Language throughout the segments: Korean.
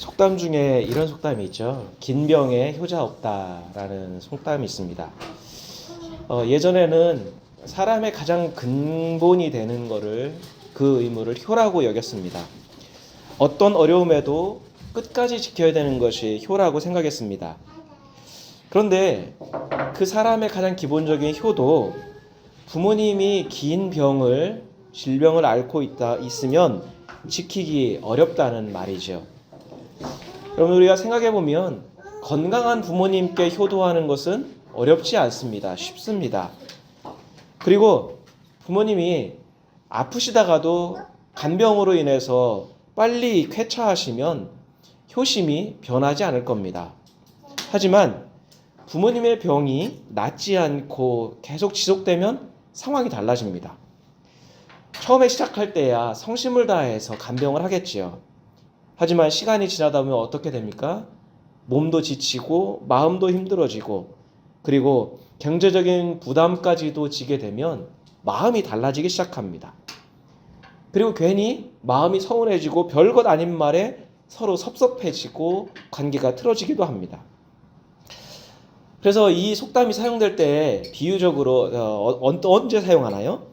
속담 중에 이런 속담이 있죠. 긴 병에 효자 없다라는 속담이 있습니다. 예전에는 사람의 가장 근본이 되는 거를 그 의무를 효라고 여겼습니다. 어떤 어려움에도 끝까지 지켜야 되는 것이 효라고 생각했습니다. 그런데 그 사람의 가장 기본적인 효도 부모님이 긴 질병을 앓고 있으면 지키기 어렵다는 말이죠. 여러분, 우리가 생각해보면 건강한 부모님께 효도하는 것은 어렵지 않습니다. 쉽습니다. 그리고 부모님이 아프시다가도 간병으로 인해서 빨리 쾌차하시면 효심이 변하지 않을 겁니다. 하지만 부모님의 병이 낫지 않고 계속 지속되면 상황이 달라집니다. 처음에 시작할 때야 성심을 다해서 간병을 하겠지요. 하지만 시간이 지나다 보면 어떻게 됩니까? 몸도 지치고 마음도 힘들어지고 그리고 경제적인 부담까지도 지게 되면 마음이 달라지기 시작합니다. 그리고 괜히 마음이 서운해지고 별것 아닌 말에 서로 섭섭해지고 관계가 틀어지기도 합니다. 그래서 이 속담이 사용될 때 비유적으로 언제 사용하나요?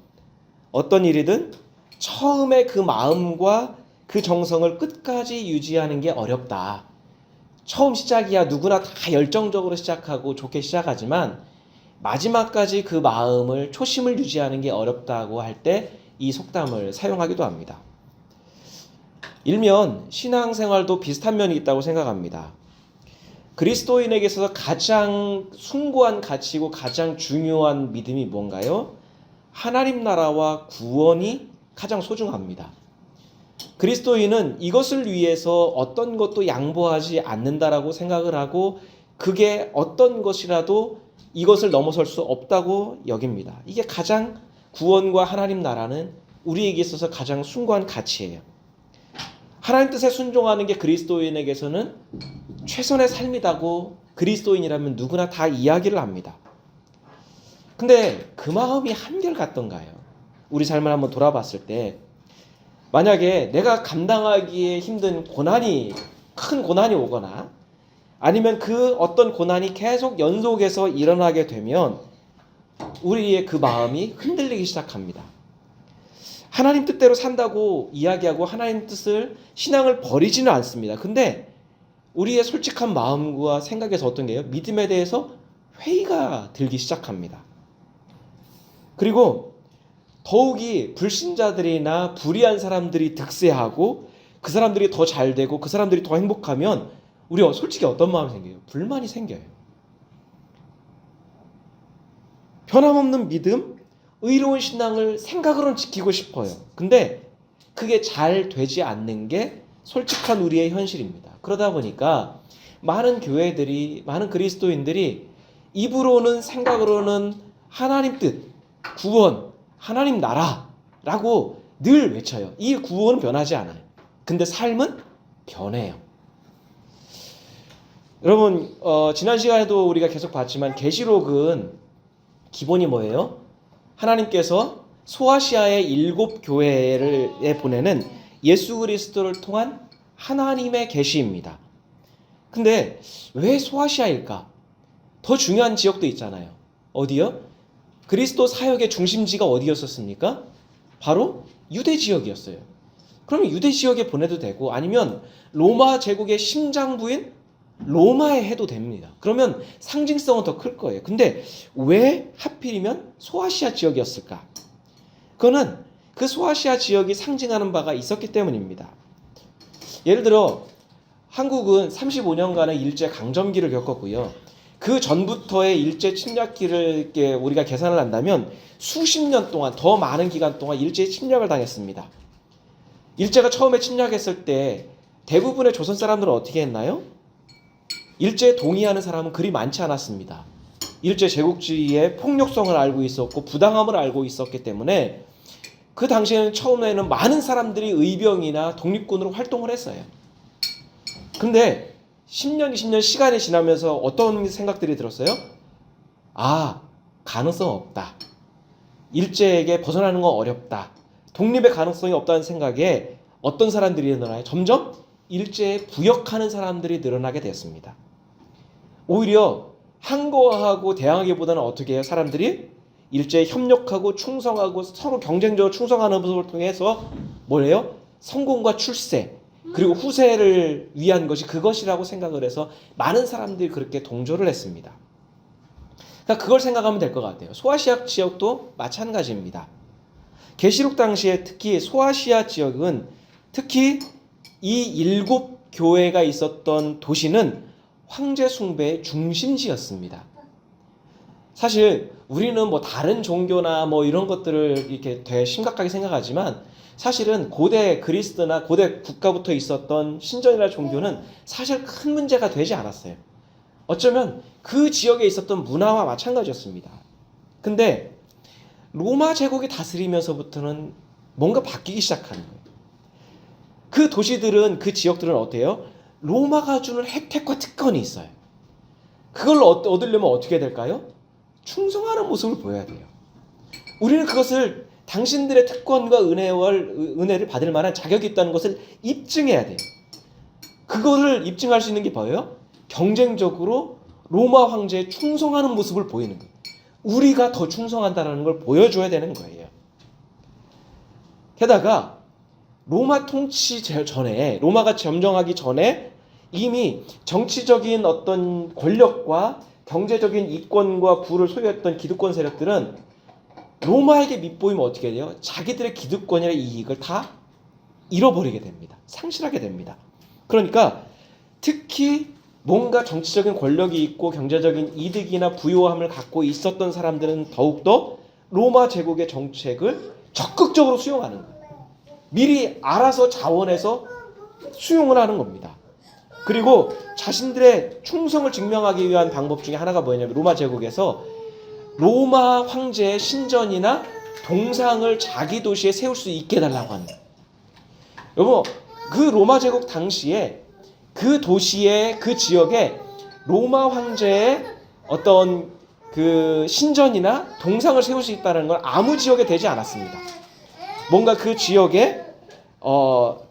어떤 일이든 처음에 그 마음과 그 정성을 끝까지 유지하는 게 어렵다. 처음 시작이야 누구나 다 열정적으로 시작하고 좋게 시작하지만 마지막까지 그 마음을 초심을 유지하는 게 어렵다고 할 때 이 속담을 사용하기도 합니다. 일면 신앙생활도 비슷한 면이 있다고 생각합니다. 그리스도인에게 있어서 가장 숭고한 가치이고 가장 중요한 믿음이 뭔가요? 하나님 나라와 구원이 가장 소중합니다. 그리스도인은 이것을 위해서 어떤 것도 양보하지 않는다라고 생각을 하고 그게 어떤 것이라도 이것을 넘어설 수 없다고 여깁니다. 이게 가장 구원과 하나님 나라는 우리에게 있어서 가장 숭고한 가치예요. 하나님 뜻에 순종하는 게 그리스도인에게서는 최선의 삶이라고 그리스도인이라면 누구나 다 이야기를 합니다. 근데 그 마음이 한결같던가요? 우리 삶을 한번 돌아봤을 때 만약에 내가 감당하기에 힘든 큰 고난이 오거나 아니면 그 어떤 고난이 계속 연속해서 일어나게 되면 우리의 그 마음이 흔들리기 시작합니다. 하나님 뜻대로 산다고 이야기하고 하나님 뜻을 신앙을 버리지는 않습니다. 근데 우리의 솔직한 마음과 생각에서 어떤 게요? 믿음에 대해서 회의가 들기 시작합니다. 그리고 더욱이 불신자들이나 불의한 사람들이 득세하고 그 사람들이 더 잘되고 그 사람들이 더 행복하면 우리 솔직히 어떤 마음이 생겨요? 불만이 생겨요. 변함없는 믿음, 의로운 신앙을 생각으로는 지키고 싶어요. 근데 그게 잘 되지 않는 게 솔직한 우리의 현실입니다. 그러다 보니까 많은 교회들이, 많은 그리스도인들이 입으로는 생각으로는 하나님 뜻, 구원, 하나님 나라라고 늘 외쳐요. 이 구원은 변하지 않아요. 근데 삶은 변해요. 여러분, 지난 시간에도 우리가 계속 봤지만 계시록은 기본이 뭐예요? 하나님께서 소아시아의 7교회에 보내는 예수 그리스도를 통한 하나님의 계시입니다. 근데 왜 소아시아일까? 더 중요한 지역도 있잖아요. 어디요? 그리스도 사역의 중심지가 어디였었습니까? 바로 유대 지역이었어요. 그러면 유대 지역에 보내도 되고 아니면 로마 제국의 심장부인 로마에 해도 됩니다. 그러면 상징성은 더 클 거예요. 근데 왜 하필이면 소아시아 지역이었을까? 그거는 그 소아시아 지역이 상징하는 바가 있었기 때문입니다. 예를 들어 한국은 35년간의 일제 강점기를 겪었고요. 그 전부터의 일제 침략기를 우리가 계산을 한다면 수십 년 동안 더 많은 기간 동안 일제 침략을 당했습니다. 일제가 처음에 침략했을 때 대부분의 조선 사람들은 어떻게 했나요? 일제에 동의하는 사람은 그리 많지 않았습니다. 일제 제국주의의 폭력성을 알고 있었고 부당함을 알고 있었기 때문에 그 당시에는 처음에는 많은 사람들이 의병이나 독립군으로 활동을 했어요. 근데 10년, 20년 시간이 지나면서 어떤 생각들이 들었어요? 가능성 없다. 일제에게 벗어나는 건 어렵다. 독립의 가능성이 없다는 생각에 어떤 사람들이 일어나요? 점점 일제에 부역하는 사람들이 늘어나게 되었습니다. 오히려 항거하고 대항하기보다는 어떻게 해요? 사람들이 일제에 협력하고 충성하고 서로 경쟁적으로 충성하는 모습을 통해서 뭐예요? 성공과 출세 그리고 후세를 위한 것이 그것이라고 생각을 해서 많은 사람들이 그렇게 동조를 했습니다. 그러니까 그걸 생각하면 될 것 같아요. 소아시아 지역도 마찬가지입니다. 계시록 당시에 특히 소아시아 지역은 특히 이 7교회가 있었던 도시는 황제 숭배의 중심지였습니다. 사실 우리는 뭐 다른 종교나 뭐 이런 것들을 이렇게 되게 심각하게 생각하지만 사실은 고대 그리스나 고대 국가부터 있었던 신전이나 종교는 사실 큰 문제가 되지 않았어요. 어쩌면 그 지역에 있었던 문화와 마찬가지였습니다. 근데 로마 제국이 다스리면서부터는 뭔가 바뀌기 시작하는 거예요. 그 도시들은 그 지역들은 어때요? 로마가 주는 혜택과 특권이 있어요. 그걸 얻으려면 어떻게 될까요? 충성하는 모습을 보여야 돼요. 우리는 그것을 당신들의 특권과 은혜를 받을 만한 자격이 있다는 것을 입증해야 돼요. 그거를 입증할 수 있는 게 뭐예요? 경쟁적으로 로마 황제에 충성하는 모습을 보이는 거예요. 우리가 더 충성한다는 걸 보여줘야 되는 거예요. 게다가 로마 통치 전에, 로마가 점령하기 전에 이미 정치적인 어떤 권력과 경제적인 이권과 부를 소유했던 기득권 세력들은 로마에게 밑보이면 어떻게 돼요? 자기들의 기득권이나 이익을 다 잃어버리게 됩니다. 상실하게 됩니다. 그러니까 특히 뭔가 정치적인 권력이 있고 경제적인 이득이나 부요함을 갖고 있었던 사람들은 더욱더 로마 제국의 정책을 적극적으로 수용하는 거예요. 미리 알아서 자원해서 수용을 하는 겁니다. 그리고 자신들의 충성을 증명하기 위한 방법 중에 하나가 뭐냐면 로마 제국에서 로마 황제의 신전이나 동상을 자기 도시에 세울 수 있게 해달라고 하는 거예요. 여보, 그 로마 제국 당시에 그 도시의 그 지역에 로마 황제의 어떤 그 신전이나 동상을 세울 수 있다는 건 아무 지역에 되지 않았습니다. 뭔가 그 지역에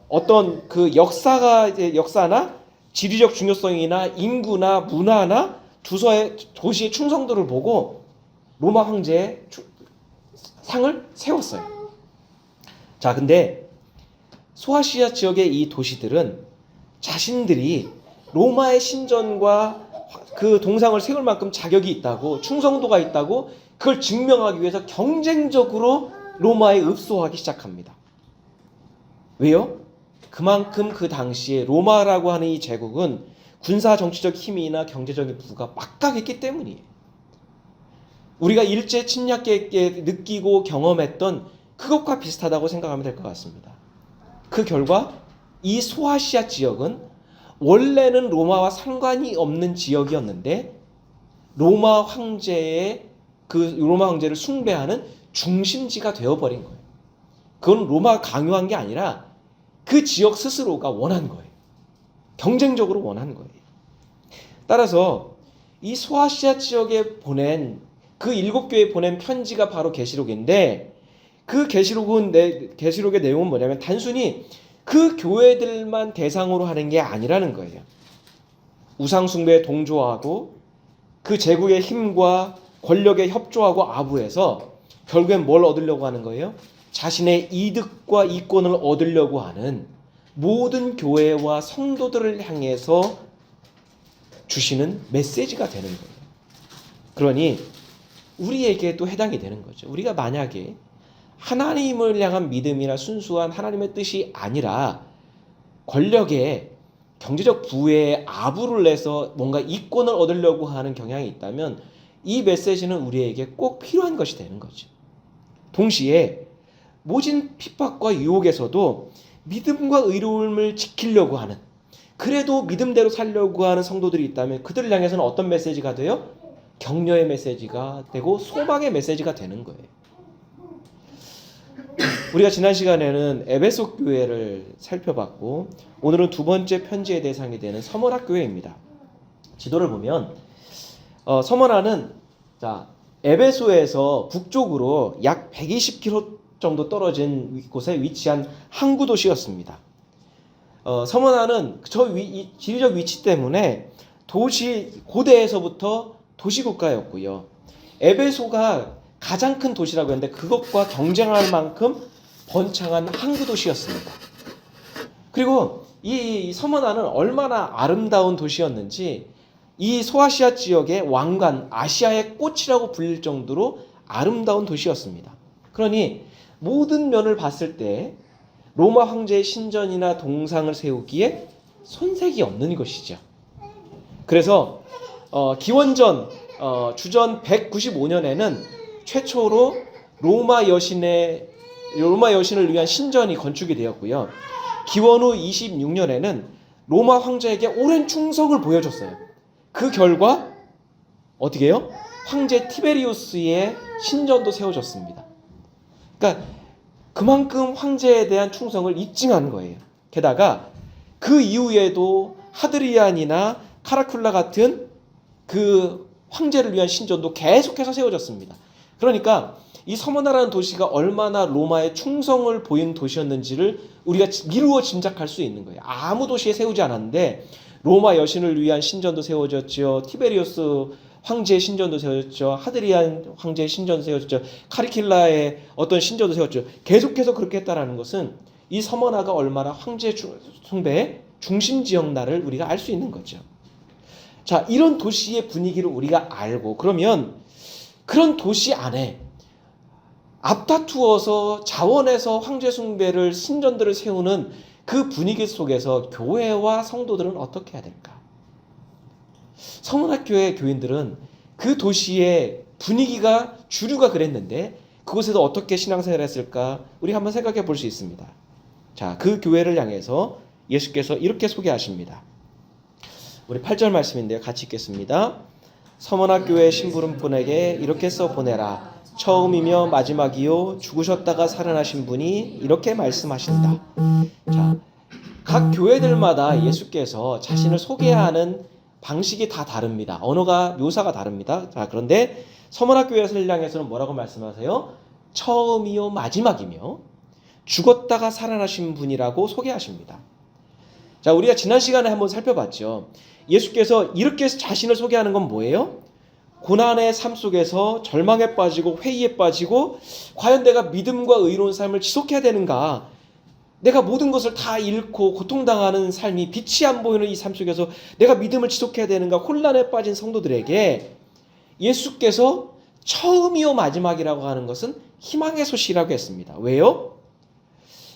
어떤 그 역사나 지리적 중요성이나 인구나 문화나 도시의 충성도를 보고 로마 황제의 상을 세웠어요. 자, 근데 소아시아 지역의 이 도시들은 자신들이 로마의 신전과 그 동상을 세울 만큼 자격이 있다고, 충성도가 있다고 그걸 증명하기 위해서 경쟁적으로 로마에 읍소하기 시작합니다. 왜요? 그만큼 그 당시에 로마라고 하는 이 제국은 군사 정치적 힘이나 경제적인 부가 막강했기 때문이에요. 우리가 일제 침략 때 느끼고 경험했던 그것과 비슷하다고 생각하면 될 것 같습니다. 그 결과 이 소아시아 지역은 원래는 로마와 상관이 없는 지역이었는데 로마 황제를 숭배하는 중심지가 되어버린 거예요. 그건 로마가 강요한 게 아니라 그 지역 스스로가 원한 거예요. 경쟁적으로 원한 거예요. 따라서 이 소아시아 지역에 보낸 그 7교회에 보낸 편지가 바로 계시록인데 그 계시록의 내용은 뭐냐면 단순히 그 교회들만 대상으로 하는 게 아니라는 거예요. 우상 숭배에 동조하고 그 제국의 힘과 권력에 협조하고 아부해서 결국엔 뭘 얻으려고 하는 거예요? 자신의 이득과 이권을 얻으려고 하는 모든 교회와 성도들을 향해서 주시는 메시지가 되는 거예요. 그러니 우리에게도 해당이 되는 거죠. 우리가 만약에 하나님을 향한 믿음이나 순수한 하나님의 뜻이 아니라 권력에 경제적 부에 아부를 내서 뭔가 이권을 얻으려고 하는 경향이 있다면 이 메시지는 우리에게 꼭 필요한 것이 되는 거죠. 동시에 모진 핍박과 유혹에서도 믿음과 의로움을 지키려고 하는, 그래도 믿음대로 살려고 하는 성도들이 있다면 그들을 향해서는 어떤 메시지가 돼요? 격려의 메시지가 되고 소망의 메시지가 되는 거예요. 우리가 지난 시간에는 에베소 교회를 살펴봤고 오늘은 두 번째 편지의 대상이 되는 서머나 교회입니다. 지도를 보면 서머나는 에베소에서 북쪽으로 약 120km 정도 떨어진 곳에 위치한 항구 도시였습니다. 서머나는 이 지리적 위치 때문에 고대에서부터 도시국가였고요. 에베소가 가장 큰 도시라고 했는데 그것과 경쟁할 만큼 번창한 항구 도시였습니다. 그리고 이 서머나는 얼마나 아름다운 도시였는지 이 소아시아 지역의 왕관, 아시아의 꽃이라고 불릴 정도로 아름다운 도시였습니다. 그러니 모든 면을 봤을 때 로마 황제의 신전이나 동상을 세우기에 손색이 없는 것이죠. 그래서 기원전 주전 195년에는 최초로 로마 여신을 위한 신전이 건축이 되었고요. 기원 후 26년에는 로마 황제에게 오랜 충성을 보여줬어요. 그 결과 어떻게 해요? 황제 티베리우스의 신전도 세워졌습니다. 그러니까 그만큼 황제에 대한 충성을 입증한 거예요. 게다가 그 이후에도 하드리안이나 카라쿨라 같은 그 황제를 위한 신전도 계속해서 세워졌습니다. 그러니까 이 서머나라는 도시가 얼마나 로마에 충성을 보인 도시였는지를 우리가 미루어 짐작할 수 있는 거예요. 아무 도시에 세우지 않았는데 로마 여신을 위한 신전도 세워졌죠. 티베리우스 황제의 신전도 세워졌죠. 하드리안 황제의 신전도 세워졌죠. 카리킬라의 어떤 신전도 세웠죠. 계속해서 그렇게 했다라는 것은 이 서머나가 얼마나 황제 숭배의 중심 지역나를 우리가 알 수 있는 거죠. 자, 이런 도시의 분위기를 우리가 알고 그러면 그런 도시 안에 앞다투어서 자원해서 황제 숭배를 신전들을 세우는 그 분위기 속에서 교회와 성도들은 어떻게 해야 될까? 서문학교의 교인들은 그 도시의 분위기가 주류가 그랬는데 그곳에서 어떻게 신앙생활을 했을까? 우리 한번 생각해 볼 수 있습니다. 자, 그 교회를 향해서 예수께서 이렇게 소개하십니다. 우리 8절 말씀인데요. 같이 읽겠습니다. 서문학교의 심부름꾼에게 이렇게 써 보내라. 처음이며 마지막이요 죽으셨다가 살아나신 분이 이렇게 말씀하신다. 자, 각 교회들마다 예수께서 자신을 소개하는 방식이 다 다릅니다. 언어가 묘사가 다릅니다. 자, 그런데 서문학교에서를 향해서는 뭐라고 말씀하세요? 처음이요 마지막이며 죽었다가 살아나신 분이라고 소개하십니다. 자, 우리가 지난 시간에 한번 살펴봤죠. 예수께서 이렇게 자신을 소개하는 건 뭐예요? 고난의 삶 속에서 절망에 빠지고 회의에 빠지고 과연 내가 믿음과 의로운 삶을 지속해야 되는가? 내가 모든 것을 다 잃고 고통당하는 삶이 빛이 안 보이는 이 삶 속에서 내가 믿음을 지속해야 되는가? 혼란에 빠진 성도들에게 예수께서 처음이요 마지막이라고 하는 것은 희망의 소식이라고 했습니다. 왜요?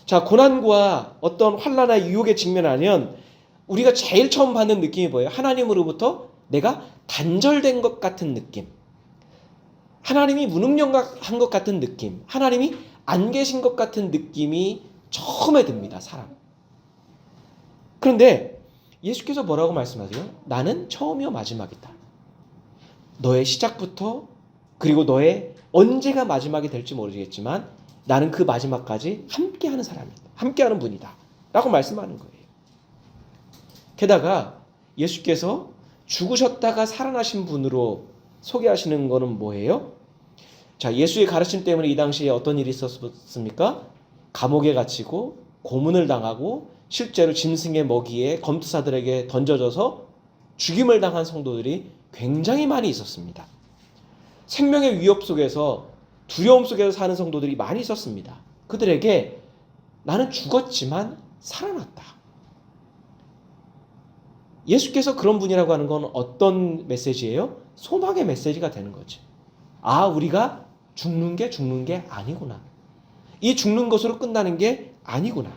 자, 고난과 어떤 환난의 유혹에 직면하면 우리가 제일 처음 받는 느낌이 뭐예요? 하나님으로부터 내가 단절된 것 같은 느낌, 하나님이 무능력한 것 같은 느낌, 하나님이 안 계신 것 같은 느낌이 처음에 듭니다. 사람. 그런데 예수께서 뭐라고 말씀하세요? 나는 처음이요 마지막이다. 너의 시작부터 그리고 너의 언제가 마지막이 될지 모르겠지만 나는 그 마지막까지 함께하는 사람이다. 함께하는 분이다. 라고 말씀하는 거예요. 게다가 예수께서 죽으셨다가 살아나신 분으로 소개하시는 것은 뭐예요? 자, 예수의 가르침 때문에 이 당시에 어떤 일이 있었습니까? 감옥에 갇히고 고문을 당하고 실제로 짐승의 먹이에 검투사들에게 던져져서 죽임을 당한 성도들이 굉장히 많이 있었습니다. 생명의 위협 속에서 두려움 속에서 사는 성도들이 많이 있었습니다. 그들에게 나는 죽었지만 살아났다. 예수께서 그런 분이라고 하는 건 어떤 메시지예요? 소망의 메시지가 되는 거죠. 아, 우리가 죽는 게 아니구나. 이 죽는 것으로 끝나는 게 아니구나.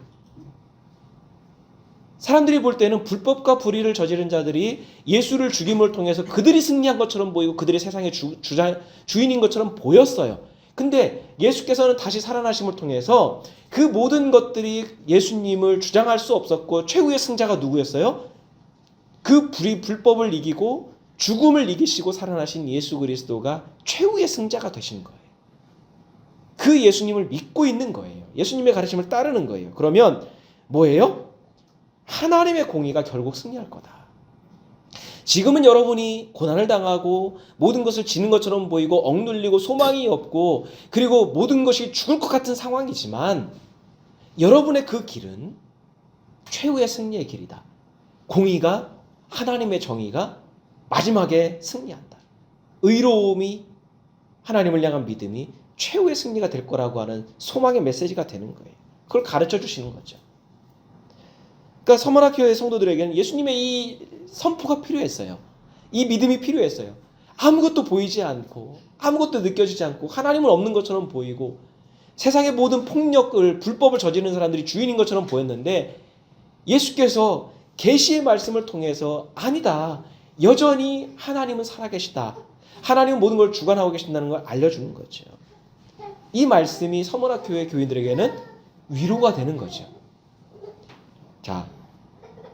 사람들이 볼 때는 불법과 불의를 저지른 자들이 예수를 죽임을 통해서 그들이 승리한 것처럼 보이고 그들이 세상의 주인인 것처럼 보였어요. 근데 예수께서는 다시 살아나심을 통해서 그 모든 것들이 예수님을 주장할 수 없었고 최후의 승자가 누구였어요? 그 불법을 이기고 죽음을 이기시고 살아나신 예수 그리스도가 최후의 승자가 되신 거예요. 그 예수님을 믿고 있는 거예요. 예수님의 가르침을 따르는 거예요. 그러면 뭐예요? 하나님의 공의가 결국 승리할 거다. 지금은 여러분이 고난을 당하고 모든 것을 지는 것처럼 보이고 억눌리고 소망이 없고 그리고 모든 것이 죽을 것 같은 상황이지만 여러분의 그 길은 최후의 승리의 길이다. 공의가, 하나님의 정의가 마지막에 승리한다. 의로움이, 하나님을 향한 믿음이 최후의 승리가 될 거라고 하는 소망의 메시지가 되는 거예요. 그걸 가르쳐 주시는 거죠. 그러니까 서머나교회 성도들에게는 예수님의 이 선포가 필요했어요. 이 믿음이 필요했어요. 아무것도 보이지 않고 아무것도 느껴지지 않고 하나님은 없는 것처럼 보이고 세상의 모든 폭력을, 불법을 저지르는 사람들이 주인인 것처럼 보였는데 예수께서 계시의 말씀을 통해서 아니다, 여전히 하나님은 살아계시다, 하나님은 모든 걸 주관하고 계신다는 걸 알려주는 거죠. 이 말씀이 서머나교회 교인들에게는 위로가 되는 거죠. 자,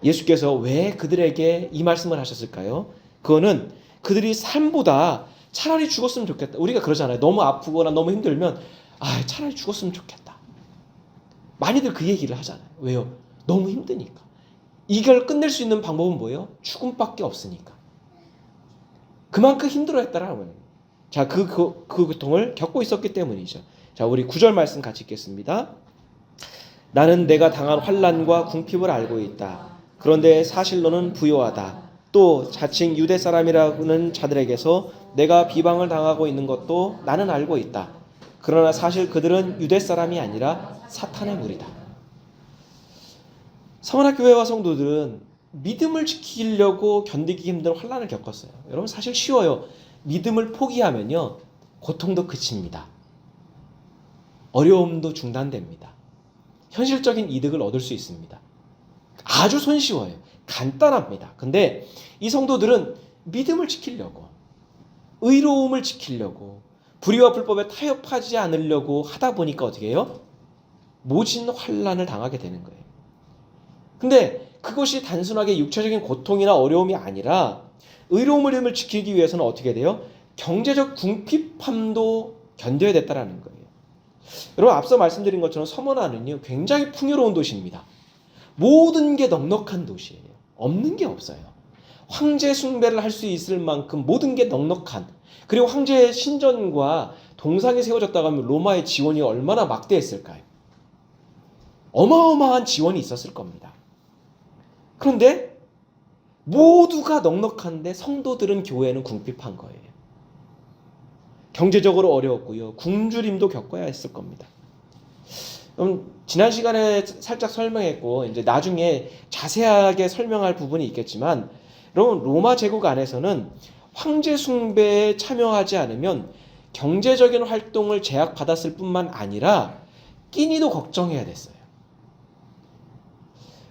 예수께서 왜 그들에게 이 말씀을 하셨을까요? 그거는 그들이 삶보다 차라리 죽었으면 좋겠다. 우리가 그러잖아요. 너무 아프거나 너무 힘들면 차라리 죽었으면 좋겠다. 많이들 그 얘기를 하잖아요. 왜요? 너무 힘드니까. 이걸 끝낼 수 있는 방법은 뭐예요? 죽음밖에 없으니까. 그만큼 힘들어했다라는 거예요. 자, 그 고통을 겪고 있었기 때문이죠. 자, 우리 9절 말씀 같이 읽겠습니다. 나는 내가 당한 환난과 궁핍을 알고 있다. 그런데 사실로는 부요하다. 또 자칭 유대 사람이라는 자들에게서 내가 비방을 당하고 있는 것도 나는 알고 있다. 그러나 사실 그들은 유대 사람이 아니라 사탄의 무리다. 서머나교회와 성도들은 믿음을 지키려고 견디기 힘든 환난을 겪었어요. 여러분, 사실 쉬워요. 믿음을 포기하면요, 고통도 그칩니다. 어려움도 중단됩니다. 현실적인 이득을 얻을 수 있습니다. 아주 손쉬워요. 간단합니다. 근데 이 성도들은 믿음을 지키려고, 의로움을 지키려고, 불의와 불법에 타협하지 않으려고 하다 보니까 어떻게 해요? 모진 환난을 당하게 되는 거예요. 근데 그것이 단순하게 육체적인 고통이나 어려움이 아니라 의로움을 지키기 위해서는 어떻게 돼요? 경제적 궁핍함도 견뎌야 됐다라는 거예요. 여러분, 앞서 말씀드린 것처럼 서머나는요, 굉장히 풍요로운 도시입니다. 모든 게 넉넉한 도시예요. 없는 게 없어요. 황제 숭배를 할 수 있을 만큼 모든 게 넉넉한, 그리고 황제의 신전과 동상이 세워졌다고 하면 로마의 지원이 얼마나 막대했을까요? 어마어마한 지원이 있었을 겁니다. 그런데 모두가 넉넉한데 성도들은, 교회는 궁핍한 거예요. 경제적으로 어려웠고요. 굶주림도 겪어야 했을 겁니다. 지난 시간에 살짝 설명했고 이제 나중에 자세하게 설명할 부분이 있겠지만, 여러분, 로마 제국 안에서는 황제 숭배에 참여하지 않으면 경제적인 활동을 제약받았을 뿐만 아니라 끼니도 걱정해야 됐어요.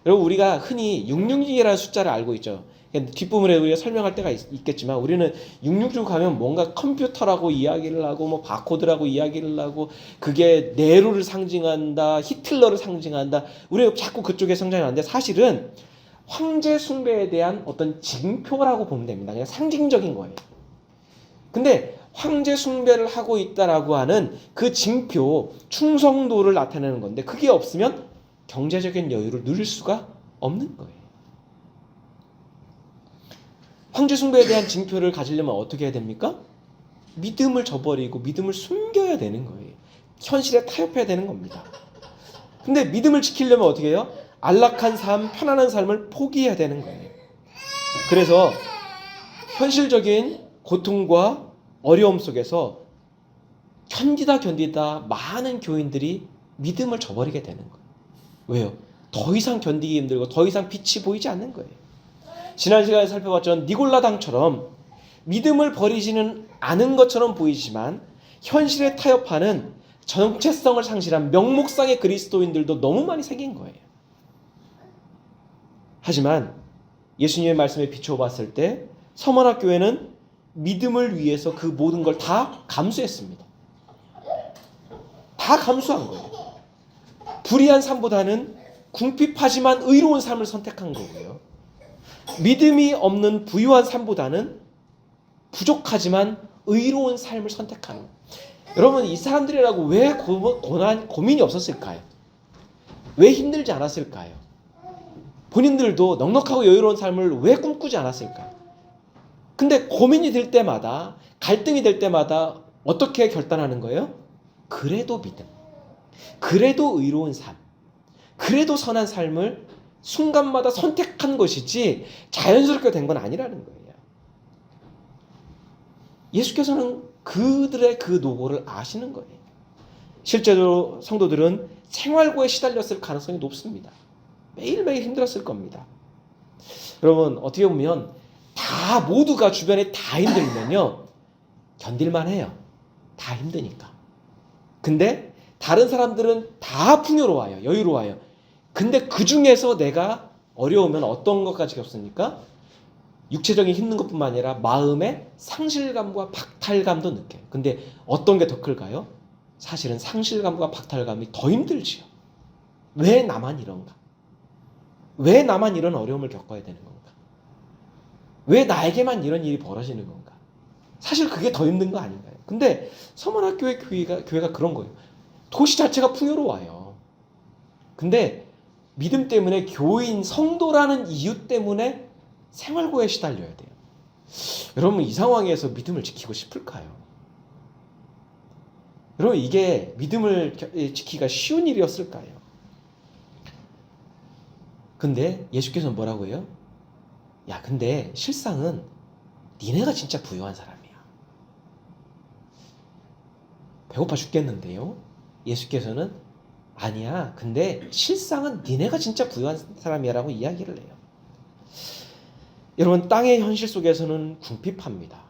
여러분, 우리가 흔히 666이라는 숫자를 알고 있죠. 뒷부분에 우리가 설명할 때가 있겠지만, 우리는 666 가면 뭔가 컴퓨터라고 이야기를 하고 뭐 바코드라고 이야기를 하고 그게 네로를 상징한다, 히틀러를 상징한다, 우리가 자꾸 그쪽에 성장하는데, 사실은 황제 숭배에 대한 어떤 징표라고 보면 됩니다. 그냥 상징적인 거예요. 근데 황제 숭배를 하고 있다라고 하는 그 징표, 충성도를 나타내는 건데, 그게 없으면 경제적인 여유를 누릴 수가 없는 거예요. 황제 숭배에 대한 징표를 가지려면 어떻게 해야 됩니까? 믿음을 저버리고 믿음을 숨겨야 되는 거예요. 현실에 타협해야 되는 겁니다. 근데 믿음을 지키려면 어떻게 해요? 안락한 삶, 편안한 삶을 포기해야 되는 거예요. 그래서 현실적인 고통과 어려움 속에서 견디다 많은 교인들이 믿음을 저버리게 되는 거예요. 왜요? 더 이상 견디기 힘들고 더 이상 빛이 보이지 않는 거예요. 지난 시간에 살펴봤던 니골라당처럼 믿음을 버리지는 않은 것처럼 보이지만 현실에 타협하는 정체성을 상실한 명목상의 그리스도인들도 너무 많이 생긴 거예요. 하지만 예수님의 말씀에 비추어 봤을 때 서머나 교회는 믿음을 위해서 그 모든 걸 다 감수했습니다. 다 감수한 거예요. 불의한 삶보다는 궁핍하지만 의로운 삶을 선택한 거고요. 믿음이 없는 부유한 삶보다는 부족하지만 의로운 삶을 선택하는 거예요. 여러분, 이 사람들이라고 왜 고민이 없었을까요? 왜 힘들지 않았을까요? 본인들도 넉넉하고 여유로운 삶을 왜 꿈꾸지 않았을까요? 근데 고민이 될 때마다, 갈등이 될 때마다 어떻게 결단하는 거예요? 그래도 믿음, 그래도 의로운 삶, 그래도 선한 삶을 순간마다 선택한 것이지 자연스럽게 된 건 아니라는 거예요. 예수께서는 그들의 그 노고를 아시는 거예요. 실제로 성도들은 생활고에 시달렸을 가능성이 높습니다. 매일매일 힘들었을 겁니다. 여러분, 어떻게 보면 다 모두가 주변에 다 힘들면요 견딜만 해요. 다 힘드니까. 근데 다른 사람들은 다 풍요로워요. 여유로워요. 근데 그 중에서 내가 어려우면 어떤 것까지 겪습니까? 육체적인 힘든 것뿐만 아니라 마음의 상실감과 박탈감도 느껴요. 근데 어떤 게 더 클까요? 사실은 상실감과 박탈감이 더 힘들지요. 왜 나만 이런가? 왜 나만 이런 어려움을 겪어야 되는 건가? 왜 나에게만 이런 일이 벌어지는 건가? 사실 그게 더 힘든 거 아닌가요? 근데 서문학교의 교회가 그런 거예요. 도시 자체가 풍요로워요. 근데 믿음 때문에 교인, 성도라는 이유 때문에 생활고에 시달려야 돼요. 여러분, 이 상황에서 믿음을 지키고 싶을까요? 여러분, 이게 믿음을 지키기가 쉬운 일이었을까요? 근데 예수께서는 뭐라고 해요? 야, 근데 실상은 니네가 진짜 부유한 사람이야. 배고파 죽겠는데요? 예수께서는 아니야. 근데 실상은 니네가 진짜 부유한 사람이야 라고 이야기를 해요. 여러분, 땅의 현실 속에서는 궁핍합니다.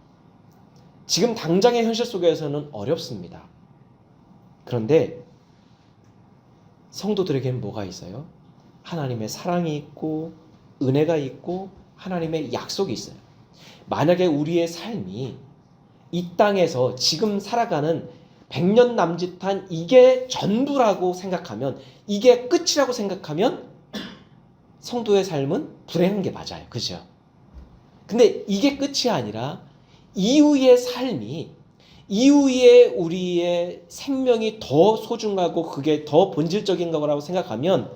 지금 당장의 현실 속에서는 어렵습니다. 그런데 성도들에게는 뭐가 있어요? 하나님의 사랑이 있고 은혜가 있고 하나님의 약속이 있어요. 만약에 우리의 삶이 이 땅에서 지금 살아가는 100년 남짓한 이게 전부라고 생각하면, 이게 끝이라고 생각하면 성도의 삶은 불행한 게 맞아요. 그죠? 근데 이게 끝이 아니라 이후의 삶이, 이후에 우리의 생명이 더 소중하고 그게 더 본질적인 거라고 생각하면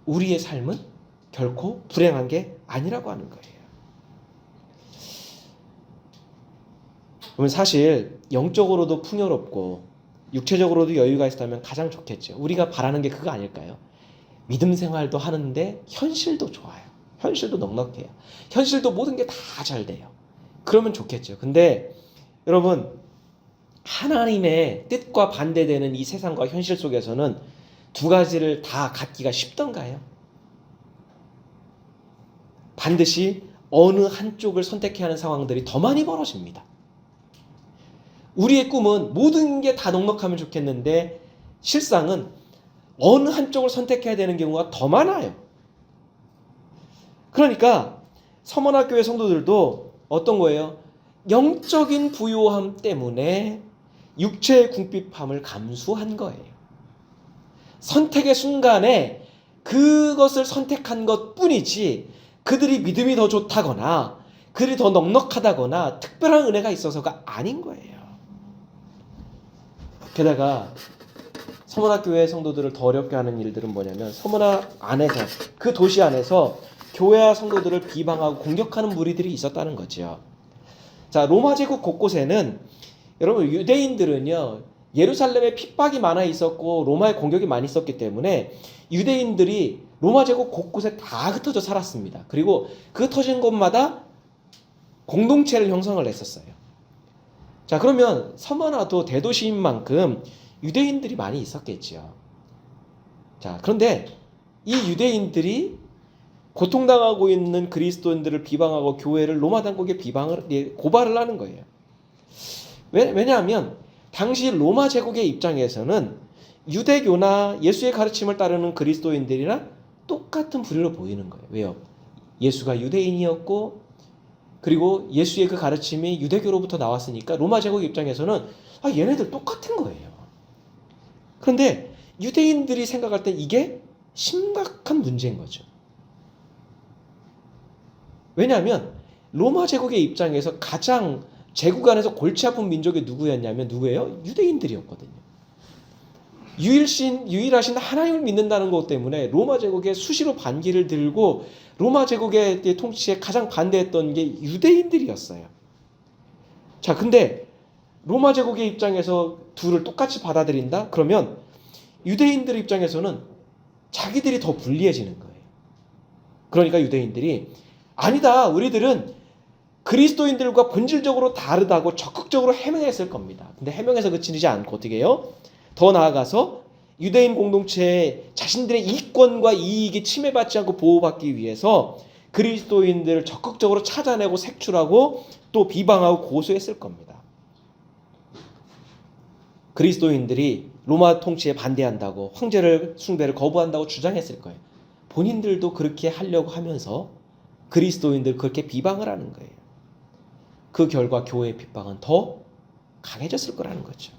우리의 삶은 결코 불행한 게 아니라고 하는 거예요. 그러면 사실 영적으로도 풍요롭고 육체적으로도 여유가 있다면 가장 좋겠죠. 우리가 바라는 게 그거 아닐까요? 믿음 생활도 하는데 현실도 좋아요. 현실도 넉넉해요. 현실도 모든 게 다 잘 돼요. 그러면 좋겠죠. 근데 여러분, 하나님의 뜻과 반대되는 이 세상과 현실 속에서는 두 가지를 다 갖기가 쉽던가요? 반드시 어느 한쪽을 선택해야 하는 상황들이 더 많이 벌어집니다. 우리의 꿈은 모든 게 다 넉넉하면 좋겠는데 실상은 어느 한쪽을 선택해야 되는 경우가 더 많아요. 그러니까 서문학교의 성도들도 어떤 거예요? 영적인 부요함 때문에 육체의 궁핍함을 감수한 거예요. 선택의 순간에 그것을 선택한 것 뿐이지 그들이 믿음이 더 좋다거나 그들이 더 넉넉하다거나 특별한 은혜가 있어서가 아닌 거예요. 게다가 서문학교의 성도들을 더 어렵게 하는 일들은 뭐냐면, 서문학 안에서, 그 도시 안에서 교회와 성도들을 비방하고 공격하는 무리들이 있었다는 거죠. 자, 로마 제국 곳곳에는 여러분, 유대인들은요 예루살렘에 핍박이 많아 있었고 로마의 공격이 많이 있었기 때문에 유대인들이 로마 제국 곳곳에 다 흩어져 살았습니다. 그리고 그 흩어진 곳마다 공동체를 형성을 했었어요. 자, 그러면 서머나도 대도시인 만큼 유대인들이 많이 있었겠죠. 자, 그런데 이 유대인들이 고통당하고 있는 그리스도인들을 비방하고 교회를 로마 당국에 고발을 하는 거예요. 왜냐하면 당시 로마 제국의 입장에서는 유대교나 예수의 가르침을 따르는 그리스도인들이랑 똑같은 부류로 보이는 거예요. 왜요? 예수가 유대인이었고 그리고 예수의 그 가르침이 유대교로부터 나왔으니까 로마 제국 입장에서는 얘네들 똑같은 거예요. 그런데 유대인들이 생각할 때 이게 심각한 문제인 거죠. 왜냐하면 로마 제국의 입장에서 가장 제국 안에서 골치 아픈 민족이 누구예요? 유대인들이었거든요. 유일하신 하나님을 믿는다는 것 때문에 로마 제국에 수시로 반기를 들고 로마 제국의 통치에 가장 반대했던 게 유대인들이었어요. 자, 근데 로마 제국의 입장에서 둘을 똑같이 받아들인다? 그러면 유대인들 입장에서는 자기들이 더 불리해지는 거예요. 그러니까 유대인들이 아니다, 우리들은 그리스도인들과 본질적으로 다르다고 적극적으로 해명했을 겁니다. 근데 해명해서 그치지 않고 어떻게 해요? 더 나아가서 유대인 공동체에 자신들의 이권과 이익이 침해받지 않고 보호받기 위해서 그리스도인들을 적극적으로 찾아내고 색출하고 또 비방하고 고소했을 겁니다. 그리스도인들이 로마 통치에 반대한다고 황제를 숭배를 거부한다고 주장했을 거예요. 본인들도 그렇게 하려고 하면서 그리스도인들 그렇게 비방을 하는 거예요. 그 결과 교회의 핍박은 더 강해졌을 거라는 거죠.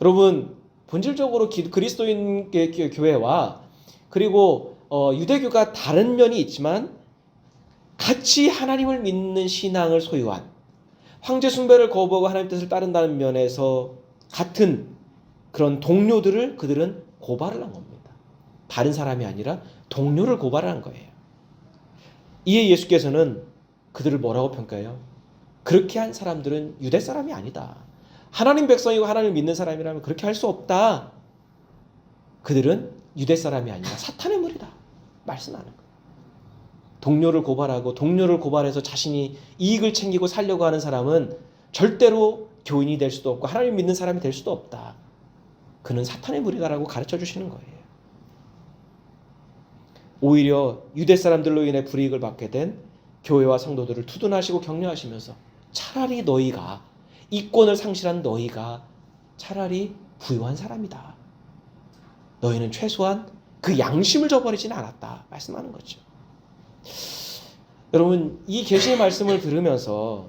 여러분, 본질적으로 그리스도인 교회와 그리고 유대교가 다른 면이 있지만 같이 하나님을 믿는 신앙을 소유한, 황제 숭배를 거부하고 하나님 뜻을 따른다는 면에서 같은 그런 동료들을 그들은 고발을 한 겁니다. 다른 사람이 아니라 동료를 고발한 거예요. 이에 예수께서는 그들을 뭐라고 평가해요? 그렇게 한 사람들은 유대 사람이 아니다. 하나님 백성이고 하나님을 믿는 사람이라면 그렇게 할 수 없다. 그들은 유대 사람이 아니라 사탄의 무리다. 말씀하는 거예요. 동료를 고발하고 동료를 고발해서 자신이 이익을 챙기고 살려고 하는 사람은 절대로 교인이 될 수도 없고 하나님 믿는 사람이 될 수도 없다. 그는 사탄의 무리다라고 가르쳐 주시는 거예요. 오히려 유대 사람들로 인해 불이익을 받게 된 교회와 성도들을 투둔하시고 격려하시면서 차라리 너희가 이권을 상실한 너희가 차라리 부유한 사람이다. 너희는 최소한 그 양심을 저버리지는 않았다. 말씀하는 거죠. 여러분, 이 계시의 말씀을 들으면서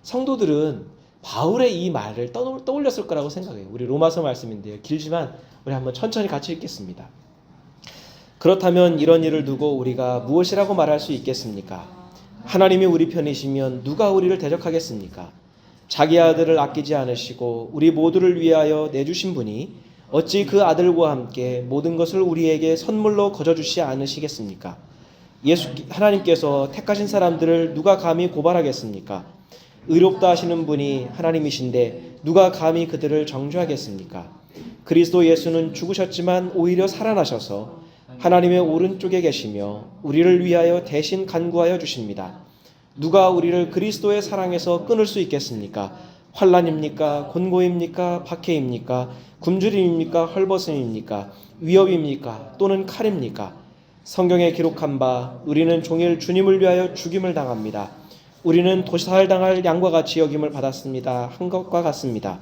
성도들은 바울의 이 말을 떠올렸을 거라고 생각해요. 우리 로마서 말씀인데요. 길지만 우리 한번 천천히 같이 읽겠습니다. 그렇다면 이런 일을 두고 우리가 무엇이라고 말할 수 있겠습니까? 하나님이 우리 편이시면 누가 우리를 대적하겠습니까? 자기 아들을 아끼지 않으시고 우리 모두를 위하여 내주신 분이 어찌 그 아들과 함께 모든 것을 우리에게 선물로 거저주시 않으시겠습니까? 하나님께서 택하신 사람들을 누가 감히 고발하겠습니까? 의롭다 하시는 분이 하나님이신데 누가 감히 그들을 정죄하겠습니까? 그리스도 예수는 죽으셨지만 오히려 살아나셔서 하나님의 오른쪽에 계시며 우리를 위하여 대신 간구하여 주십니다. 누가 우리를 그리스도의 사랑에서 끊을 수 있겠습니까? 환난입니까? 곤고입니까? 박해입니까? 굶주림입니까? 헐벗음입니까? 위협입니까? 또는 칼입니까? 성경에 기록한 바 우리는 종일 주님을 위하여 죽임을 당합니다. 우리는 도살당할 양과 같이 여김을 받았습니다. 한 것과 같습니다.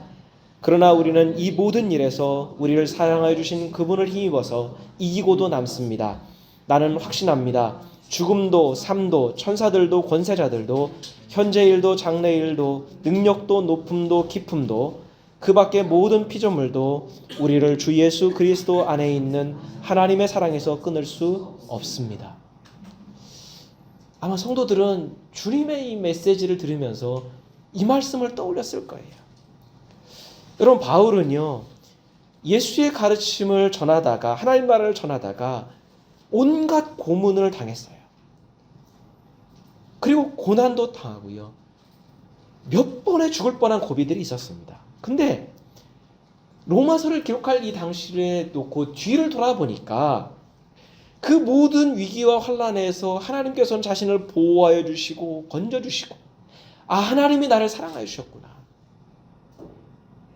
그러나 우리는 이 모든 일에서 우리를 사랑하여 주신 그분을 힘입어서 이기고도 남습니다. 나는 확신합니다. 죽음도 삶도 천사들도 권세자들도 현재일도 장래일도 능력도 높음도 깊음도 그 밖의 모든 피조물도 우리를 주 예수 그리스도 안에 있는 하나님의 사랑에서 끊을 수 없습니다. 아마 성도들은 주님의 이 메시지를 들으면서 이 말씀을 떠올렸을 거예요. 여러분, 바울은요, 예수의 가르침을 전하다가 하나님 나라를 전하다가 온갖 고문을 당했어요. 그리고 고난도 당하고요. 몇 번의 죽을 뻔한 고비들이 있었습니다. 근데 로마서를 기록할 이 당시에 놓고 뒤를 돌아보니까 그 모든 위기와 환난에서 하나님께서는 자신을 보호하여 주시고 건져주시고, 아, 하나님이 나를 사랑하여 주셨구나.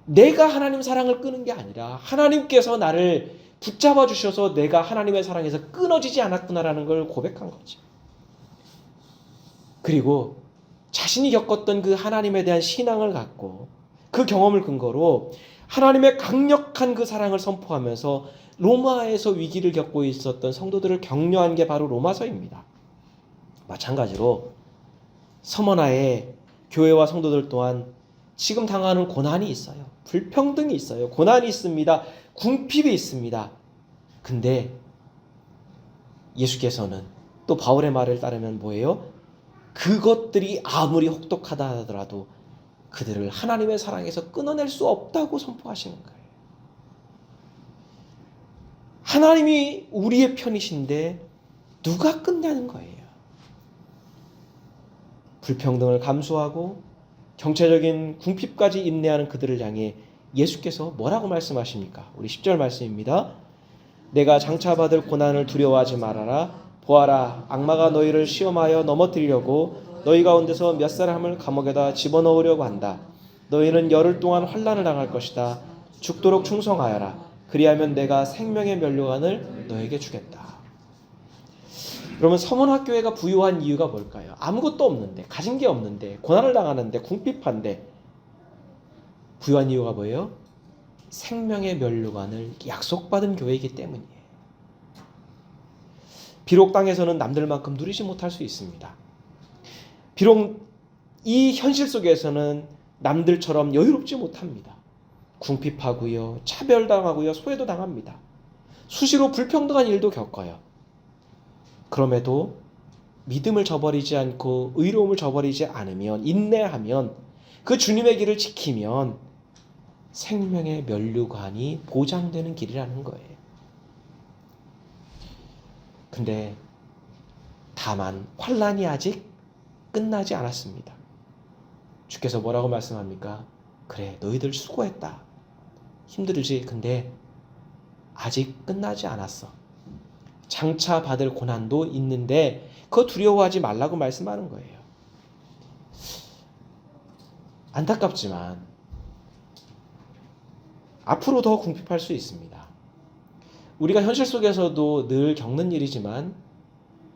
내가 하나님 사랑을 끄는 게 아니라 하나님께서 나를 붙잡아 주셔서 내가 하나님의 사랑에서 끊어지지 않았구나라는 걸 고백한 거죠. 그리고 자신이 겪었던 그 하나님에 대한 신앙을 갖고 그 경험을 근거로 하나님의 강력한 그 사랑을 선포하면서 로마에서 위기를 겪고 있었던 성도들을 격려한 게 바로 로마서입니다. 마찬가지로 서머나의 교회와 성도들 또한 지금 당하는 고난이 있어요. 불평등이 있어요. 고난이 있습니다. 궁핍이 있습니다. 근데 예수께서는 또 바울의 말을 따르면 뭐예요? 그것들이 아무리 혹독하다 하더라도 그들을 하나님의 사랑에서 끊어낼 수 없다고 선포하시는 거예요. 하나님이 우리의 편이신데 누가 끊냐는 거예요. 불평등을 감수하고 경체적인 궁핍까지 인내하는 그들을 향해 예수께서 뭐라고 말씀하십니까? 우리 10절 말씀입니다. 내가 장차 받을 고난을 두려워하지 말아라. 보아라, 악마가 너희를 시험하여 넘어뜨리려고 너희 가운데서 몇 사람을 감옥에다 집어넣으려고 한다. 너희는 열흘 동안 환난을 당할 것이다. 죽도록 충성하여라. 그리하면 내가 생명의 면류관을 너에게 주겠다. 그러면 서문학교회가 부유한 이유가 뭘까요? 아무것도 없는데, 가진 게 없는데, 고난을 당하는데, 궁핍한데 부유한 이유가 뭐예요? 생명의 면류관을 약속받은 교회이기 때문이에요. 비록 땅에서는 남들만큼 누리지 못할 수 있습니다. 비록 이 현실 속에서는 남들처럼 여유롭지 못합니다. 궁핍하고요, 차별당하고요, 소외도 당합니다. 수시로 불평등한 일도 겪어요. 그럼에도 믿음을 저버리지 않고 의로움을 저버리지 않으면, 인내하면, 그 주님의 길을 지키면 생명의 면류관이 보장되는 길이라는 거예요. 근데 다만 환난이 아직 끝나지 않았습니다. 주께서 뭐라고 말씀합니까? 그래, 너희들 수고했다. 힘들지? 근데 아직 끝나지 않았어. 장차 받을 고난도 있는데 그거 두려워하지 말라고 말씀하는 거예요. 안타깝지만 앞으로 더 궁핍할 수 있습니다. 우리가 현실 속에서도 늘 겪는 일이지만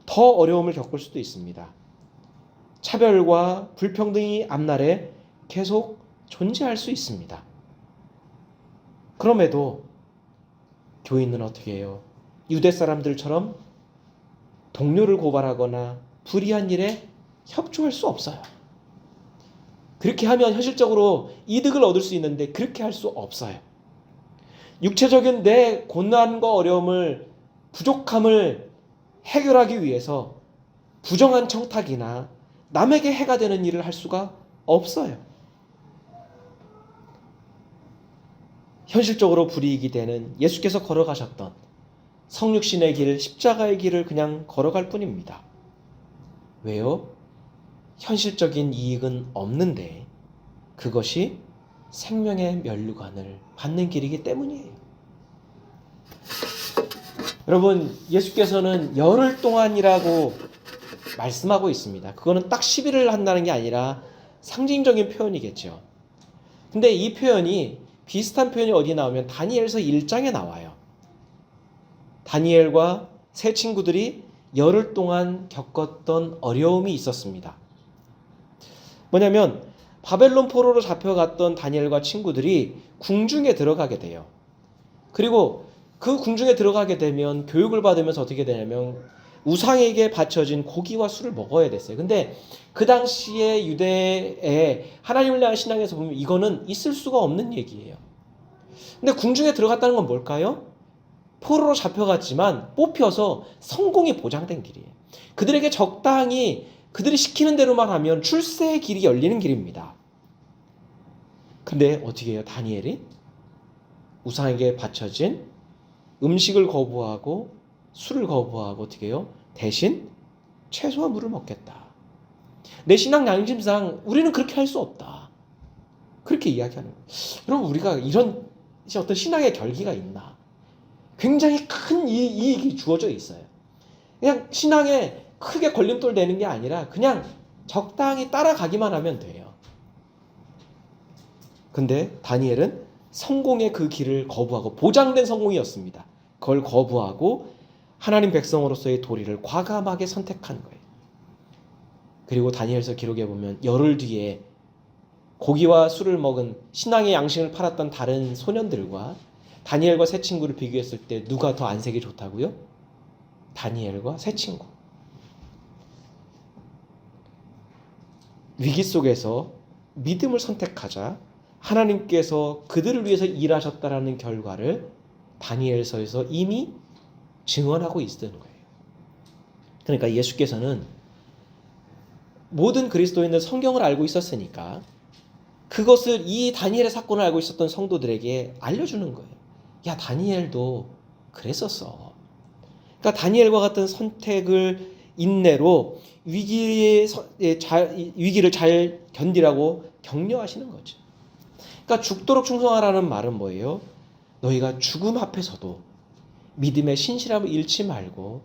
더 어려움을 겪을 수도 있습니다. 차별과 불평등이 앞날에 계속 존재할 수 있습니다. 그럼에도 교인은 어떻게 해요? 유대 사람들처럼 동료를 고발하거나 불의한 일에 협조할 수 없어요. 그렇게 하면 현실적으로 이득을 얻을 수 있는데 그렇게 할 수 없어요. 육체적인 내 고난과 어려움을, 부족함을 해결하기 위해서 부정한 청탁이나 남에게 해가 되는 일을 할 수가 없어요. 현실적으로 불이익이 되는 예수께서 걸어가셨던 성육신의 길, 십자가의 길을 그냥 걸어갈 뿐입니다. 왜요? 현실적인 이익은 없는데 그것이 생명의 면류관을 받는 길이기 때문이에요. 여러분, 예수께서는 열흘 동안이라고 말씀하고 있습니다. 그거는 딱 10일을 한다는 게 아니라 상징적인 표현이겠죠. 근데 이 표현이, 비슷한 표현이 어디 나오면 다니엘서 1장에 나와요. 다니엘과 세 친구들이 열흘 동안 겪었던 어려움이 있었습니다. 뭐냐면 바벨론 포로로 잡혀갔던 다니엘과 친구들이 궁중에 들어가게 돼요. 그리고 그 궁중에 들어가게 되면 교육을 받으면서 어떻게 되냐면 우상에게 바쳐진 고기와 술을 먹어야 됐어요. 근데 그 당시에 유대의 하나님을 대한 신앙에서 보면 이거는 있을 수가 없는 얘기예요. 근데 궁중에 들어갔다는 건 뭘까요? 포로로 잡혀갔지만 뽑혀서 성공이 보장된 길이에요. 그들에게 적당히 그들이 시키는 대로만 하면 출세의 길이 열리는 길입니다. 근데 어떻게 해요? 다니엘이 우상에게 바쳐진 음식을 거부하고 술을 거부하고 어떻게 해요? 대신 채소와 물을 먹겠다. 내 신앙 양심상 우리는 그렇게 할 수 없다. 그렇게 이야기하는 거예요. 여러분, 우리가 이런 어떤 신앙의 결기가 있나? 굉장히 큰 이익이 주어져 있어요. 그냥 신앙에 크게 걸림돌 되는 게 아니라 그냥 적당히 따라가기만 하면 돼요. 근데 다니엘은 성공의 그 길을 거부하고, 보장된 성공이었습니다. 그걸 거부하고 하나님 백성으로서의 도리를 과감하게 선택한 거예요. 그리고 다니엘서 기록에 보면 열흘 뒤에 고기와 술을 먹은 신앙의 양심을 팔았던 다른 소년들과 다니엘과 세 친구를 비교했을 때 누가 더 안색이 좋다고요? 다니엘과 세 친구. 위기 속에서 믿음을 선택하자 하나님께서 그들을 위해서 일하셨다라는 결과를 다니엘서에서 이미 증언하고 있었던 거예요. 그러니까 예수께서는 모든 그리스도인들 성경을 알고 있었으니까 그것을, 이 다니엘의 사건을 알고 있었던 성도들에게 알려주는 거예요. 야, 다니엘도 그랬었어. 그러니까 다니엘과 같은 선택을 인내로 위기를 잘 견디라고 격려하시는 거죠. 그러니까 죽도록 충성하라는 말은 뭐예요? 너희가 죽음 앞에서도 믿음의 신실함을 잃지 말고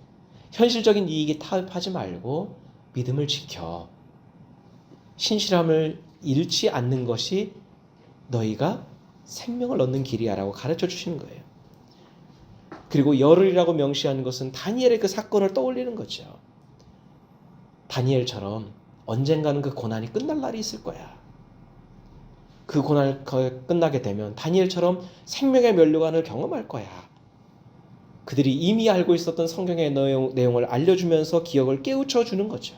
현실적인 이익에 타협하지 말고 믿음을 지켜. 신실함을 잃지 않는 것이 너희가 생명을 얻는 길이야라고 가르쳐 주시는 거예요. 그리고 열흘이라고 명시하는 것은 다니엘의 그 사건을 떠올리는 거죠. 다니엘처럼 언젠가는 그 고난이 끝날 날이 있을 거야. 그 고난이 끝나게 되면 다니엘처럼 생명의 면류관을 경험할 거야. 그들이 이미 알고 있었던 성경의 내용을 알려주면서 기억을 깨우쳐 주는 거죠.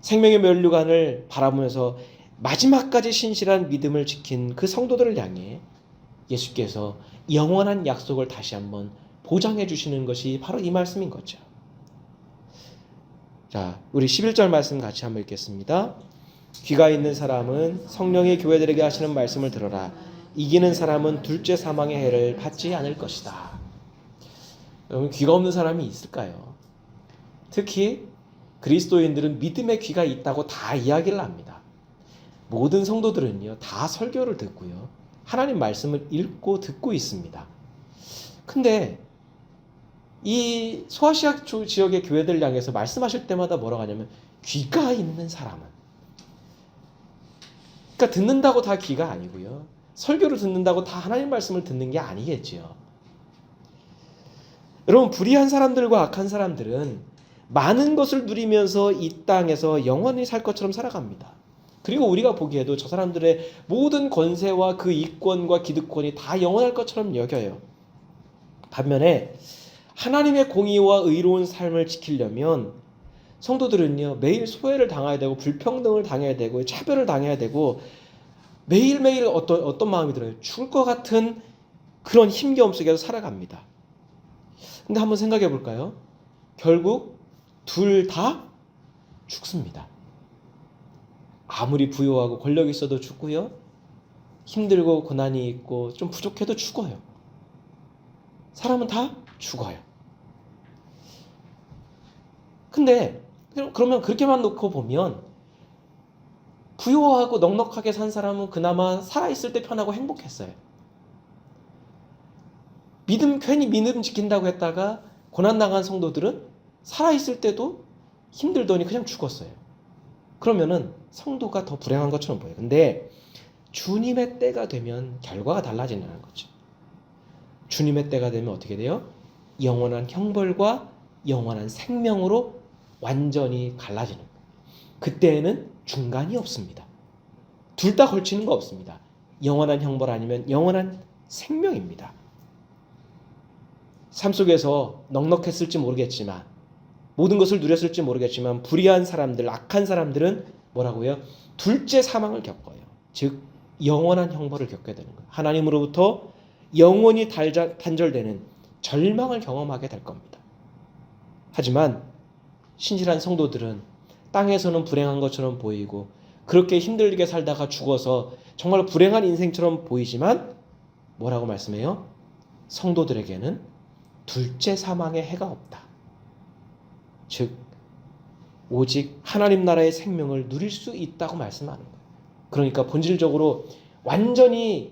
생명의 면류관을 바라보면서 마지막까지 신실한 믿음을 지킨 그 성도들을 향해 예수께서 영원한 약속을 다시 한번 보장해 주시는 것이 바로 이 말씀인 거죠. 자, 우리 11절 말씀 같이 한번 읽겠습니다. 귀가 있는 사람은 성령의 교회들에게 하시는 말씀을 들어라. 이기는 사람은 둘째 사망의 해를 받지 않을 것이다. 여러분, 귀가 없는 사람이 있을까요? 특히 그리스도인들은 믿음의 귀가 있다고 다 이야기를 합니다. 모든 성도들은요, 다 설교를 듣고요, 하나님 말씀을 읽고 듣고 있습니다. 근데 이 소아시아 지역의 교회들 향해서 말씀하실 때마다 뭐라고 하냐면 귀가 있는 사람은, 그러니까 듣는다고 다 귀가 아니고요, 설교를 듣는다고 다 하나님 말씀을 듣는 게 아니겠지요. 여러분, 불의한 사람들과 악한 사람들은 많은 것을 누리면서 이 땅에서 영원히 살 것처럼 살아갑니다. 그리고 우리가 보기에도 저 사람들의 모든 권세와 그 이권과 기득권이 다 영원할 것처럼 여겨요. 반면에 하나님의 공의와 의로운 삶을 지키려면 성도들은요, 매일 소외를 당해야 되고 불평등을 당해야 되고 차별을 당해야 되고 매일매일 어떤 마음이 들어요? 죽을 것 같은 그런 힘겨움 속에서 살아갑니다. 근데 한번 생각해 볼까요? 결국 둘 다 죽습니다. 아무리 부유하고 권력이 있어도 죽고요, 힘들고 고난이 있고 좀 부족해도 죽어요. 사람은 다 죽어요. 근데 그러면 그렇게만 놓고 보면 부유하고 넉넉하게 산 사람은 그나마 살아있을 때 편하고 행복했어요. 괜히 믿음 지킨다고 했다가 고난당한 성도들은 살아있을 때도 힘들더니 그냥 죽었어요. 그러면은 성도가 더 불행한 것처럼 보여요. 근데 주님의 때가 되면 결과가 달라지는 거죠. 주님의 때가 되면 어떻게 돼요? 영원한 형벌과 영원한 생명으로 완전히 갈라지는 거예요. 그때에는 중간이 없습니다. 둘 다 걸치는 거 없습니다. 영원한 형벌 아니면 영원한 생명입니다. 삶 속에서 넉넉했을지 모르겠지만, 모든 것을 누렸을지 모르겠지만 불의한 사람들, 악한 사람들은 뭐라고요? 둘째 사망을 겪어요. 즉 영원한 형벌을 겪게 되는 거예요. 하나님으로부터 영원히 단절되는 절망을 경험하게 될 겁니다. 하지만 신실한 성도들은 땅에서는 불행한 것처럼 보이고 그렇게 힘들게 살다가 죽어서 정말 불행한 인생처럼 보이지만 뭐라고 말씀해요? 성도들에게는 둘째 사망의 해가 없다. 즉 오직 하나님 나라의 생명을 누릴 수 있다고 말씀하는 거예요. 그러니까 본질적으로 완전한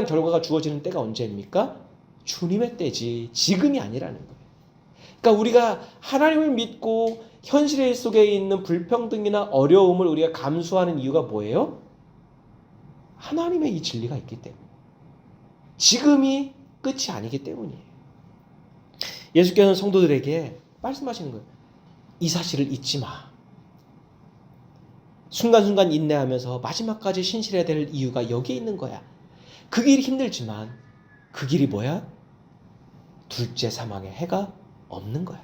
결과가 주어지는 때가 언제입니까? 주님의 때지 지금이 아니라는 거예요. 그러니까 우리가 하나님을 믿고 현실 속에 있는 불평등이나 어려움을 우리가 감수하는 이유가 뭐예요? 하나님의 이 진리가 있기 때문에, 지금이 끝이 아니기 때문이에요. 예수께서는 성도들에게 말씀하시는 거예요. 이 사실을 잊지 마. 순간순간 인내하면서 마지막까지 신실해야 될 이유가 여기에 있는 거야. 그 길이 힘들지만 그 길이 뭐야? 둘째 사망의 해가 없는 거야.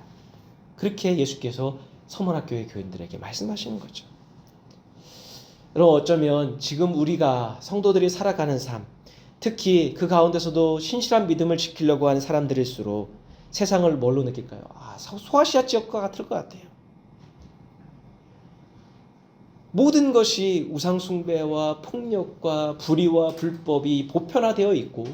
그렇게 예수께서 서문학교의 교인들에게 말씀하시는 거죠. 여러분, 어쩌면 지금 우리가 성도들이 살아가는 삶, 특히 그 가운데서도 신실한 믿음을 지키려고 하는 사람들일수록 세상을 뭘로 느낄까요? 소아시아 지역과 같을 것 같아요. 모든 것이 우상숭배와 폭력과 불의와 불법이 보편화되어 있고,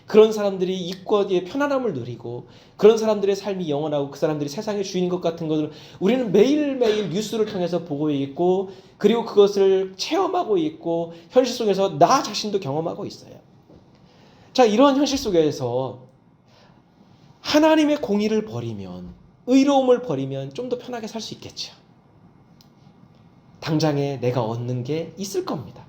그런 사람들이 이권의 편안함을 누리고 그런 사람들의 삶이 영원하고 그 사람들이 세상의 주인인 것 같은 것을 우리는 매일매일 뉴스를 통해서 보고 있고, 그리고 그것을 체험하고 있고 현실 속에서 나 자신도 경험하고 있어요. 자, 이런 현실 속에서 하나님의 공의를 버리면, 의로움을 버리면 좀 더 편하게 살 수 있겠죠. 당장에 내가 얻는 게 있을 겁니다.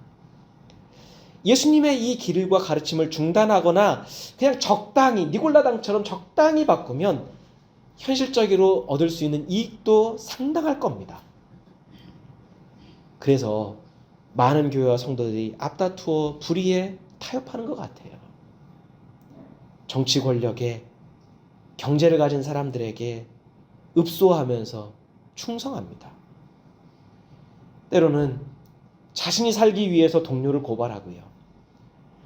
예수님의 이 길과 가르침을 중단하거나 그냥 적당히 니골라당처럼 적당히 바꾸면 현실적으로 얻을 수 있는 이익도 상당할 겁니다. 그래서 많은 교회와 성도들이 앞다투어 불의에 타협하는 것 같아요. 정치 권력에, 경제를 가진 사람들에게 읍소하면서 충성합니다. 때로는 자신이 살기 위해서 동료를 고발하고요.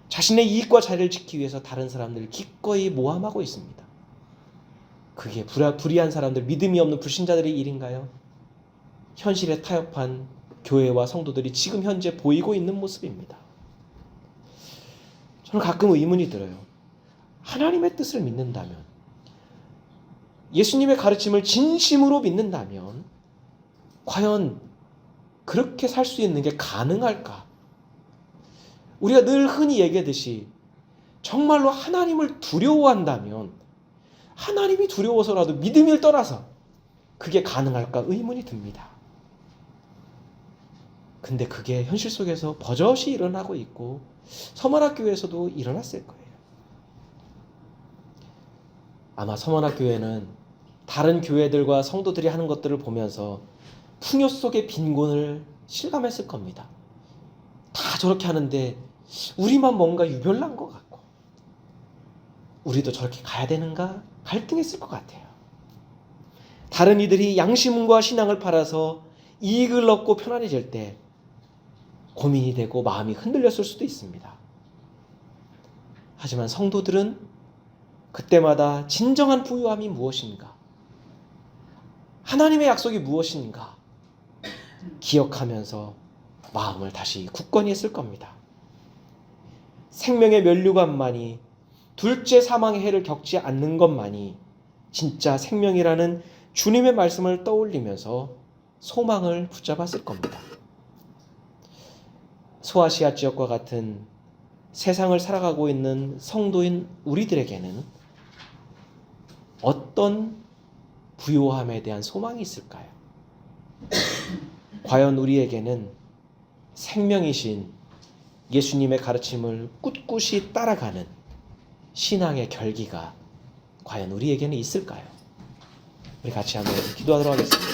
자신의 이익과 자리를 지키기 위해서 다른 사람들을 기꺼이 모함하고 있습니다. 그게 불의한 사람들, 믿음이 없는 불신자들의 일인가요? 현실에 타협한 교회와 성도들이 지금 현재 보이고 있는 모습입니다. 저는 가끔 의문이 들어요. 하나님의 뜻을 믿는다면, 예수님의 가르침을 진심으로 믿는다면 과연 그렇게 살 수 있는 게 가능할까? 우리가 늘 흔히 얘기하듯이 정말로 하나님을 두려워한다면, 하나님이 두려워서라도 믿음을 떠나서 그게 가능할까 의문이 듭니다. 근데 그게 현실 속에서 버젓이 일어나고 있고 서문학교에서도 일어났을 거예요. 아마 서문학교에는 다른 교회들과 성도들이 하는 것들을 보면서 풍요 속의 빈곤을 실감했을 겁니다. 다 저렇게 하는데 우리만 뭔가 유별난 것 같고, 우리도 저렇게 가야 되는가 갈등했을 것 같아요. 다른 이들이 양심과 신앙을 팔아서 이익을 얻고 편안해질 때 고민이 되고 마음이 흔들렸을 수도 있습니다. 하지만 성도들은 그때마다 진정한 부유함이 무엇인가, 하나님의 약속이 무엇인가 기억하면서 마음을 다시 굳건히 했을 겁니다. 생명의 면류관만이, 둘째 사망의 해를 겪지 않는 것만이 진짜 생명이라는 주님의 말씀을 떠올리면서 소망을 붙잡았을 겁니다. 소아시아 지역과 같은 세상을 살아가고 있는 성도인 우리들에게는 어떤 부요함에 대한 소망이 있을까요? 과연 우리에게는 생명이신 예수님의 가르침을 꿋꿋이 따라가는 신앙의 결기가 과연 우리에게는 있을까요? 우리 같이 한번 기도하도록 하겠습니다.